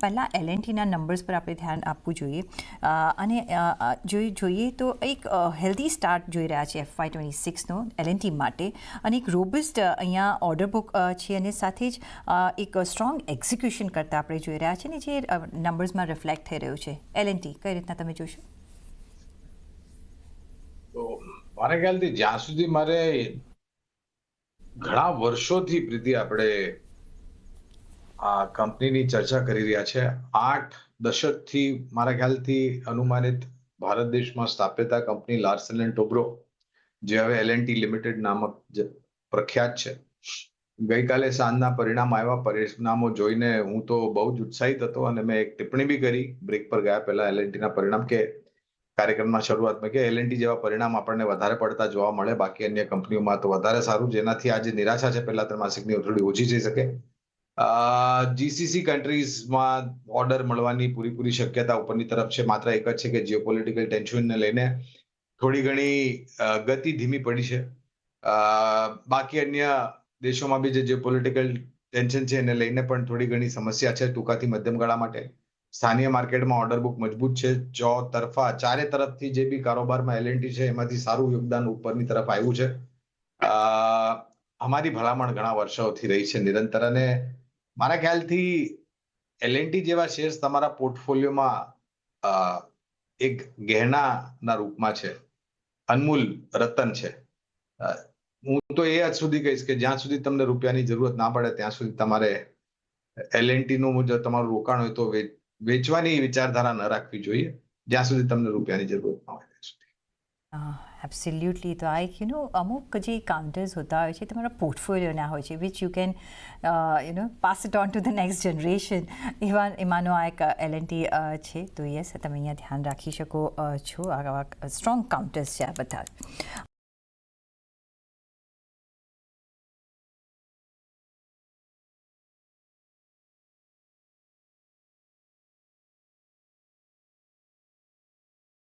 પહેલાં એલએનટીના નંબર્સ પર આપણે ધ્યાન આપવું જોઈએ અને જોઈએ તો એક હેલ્ધી સ્ટાર્ટ જોઈ રહ્યા છે FY26નો એલએનટી માટે અને એક રોબસ્ટ અહીંયા ઓર્ડર બુક છે અને સાથે જ એક સ્ટ્રોંગ એક્ઝિક્યુશન કરતાં આપણે જોઈ રહ્યા છીએ ને જે નંબર્સમાં રિફ્લેક્ટ થઈ રહ્યું છે. એલએનટી કઈ રીતના તમે જોશો? તો મારા ખ્યાલથી જ્યાં સુધી મારે ઘણા વર્ષોથી પ્રીતિ આપણે આ કંપનીની ચર્ચા કરી રહ્યા છે. 8 દશકથી મારા ખ્યાલથી અનુમાનિત ભારત દેશમાં સ્થાપ્યતા કંપની લાર્સન એન્ડ ટોબ્રો, જે હવે એલએનટી લિમિટેડ નામક પ્રખ્યાત છે. ગઈકાલે સાંજના પરિણામ આવ્યા. પરિણામો જોઈને હું તો બહુ જ ઉત્સાહિત હતો અને મેં એક ટિપ્પણી બી કરી બ્રેક પર ગયા પહેલા એલએનટીના પરિણામ કે કાર્યક્રમના શરૂઆતમાં કે એલએનટી જેવા પરિણામ આપણને વધારે પડતા જોવા મળે, બાકી અન્ય કંપનીઓમાં તો વધારે સારું, જેનાથી આજે નિરાશા છે પહેલા ત્રિમાસિકની થોડી ઓછી થઈ શકે. જીસીસી કન્ટ્રીઝમાં ઓર્ડર મળવાની પૂરી શક્યતા ઉપરની તરફ છે. માત્ર એક જ છે કે જીઓપોલિટિકલ ટેન્શનને લઈને થોડી ઘણી ગતિ ધીમી પડી છે. બાકી અન્ય દેશોમાં બી જે જીઓપોલિટિકલ ટેન્શન છે એને લઈને પણ થોડી ઘણી સમસ્યા છે ટૂંકાથી મધ્યમ ગાળા માટે. સ્થાનિય માર્કેટમાં ઓર્ડર બુક મજબૂત છે. ચારે તરફથી જે બી કારોબારમાં એલએનટી છે એમાંથી સારું યોગદાન ઉપરની તરફ આવ્યું છે. અમારી ભલામણ ઘણા વર્ષોથી રહી છે નિરંતર, અને મારા ખ્યાલથી એલએનટી જેવા શેર્સ તમારા પોર્ટફોલિયોમાં એક ગહેનાના રૂપમાં છે, અનમોલ રતન છે. હું તો એ હદ સુધી કહીશ કે જ્યાં સુધી તમને રૂપિયાની જરૂરત ના પડે ત્યાં સુધી તમારે એલએનટી નું જો તમારું રોકાણ હોય તો વેચવાની વિચારધારા ન રાખવી જોઈએ જ્યાં સુધી તમને રૂપિયાની જરૂરત ના હોય ત્યાં સુધી. એબ્સોલ્યુટલી. તો આ એક અમુક જે કાઉન્ટર્સ હોતા હોય છે તમારા પોર્ટફોલિયોના હોય છે which you can pass it on to the next generation. એમાંનો આ એક એલએનટી છે. તો યસ, તમે અહીંયા ધ્યાન રાખી શકો છો. આવા સ્ટ્રોંગ કાઉન્ટર્સ છે આ બધા.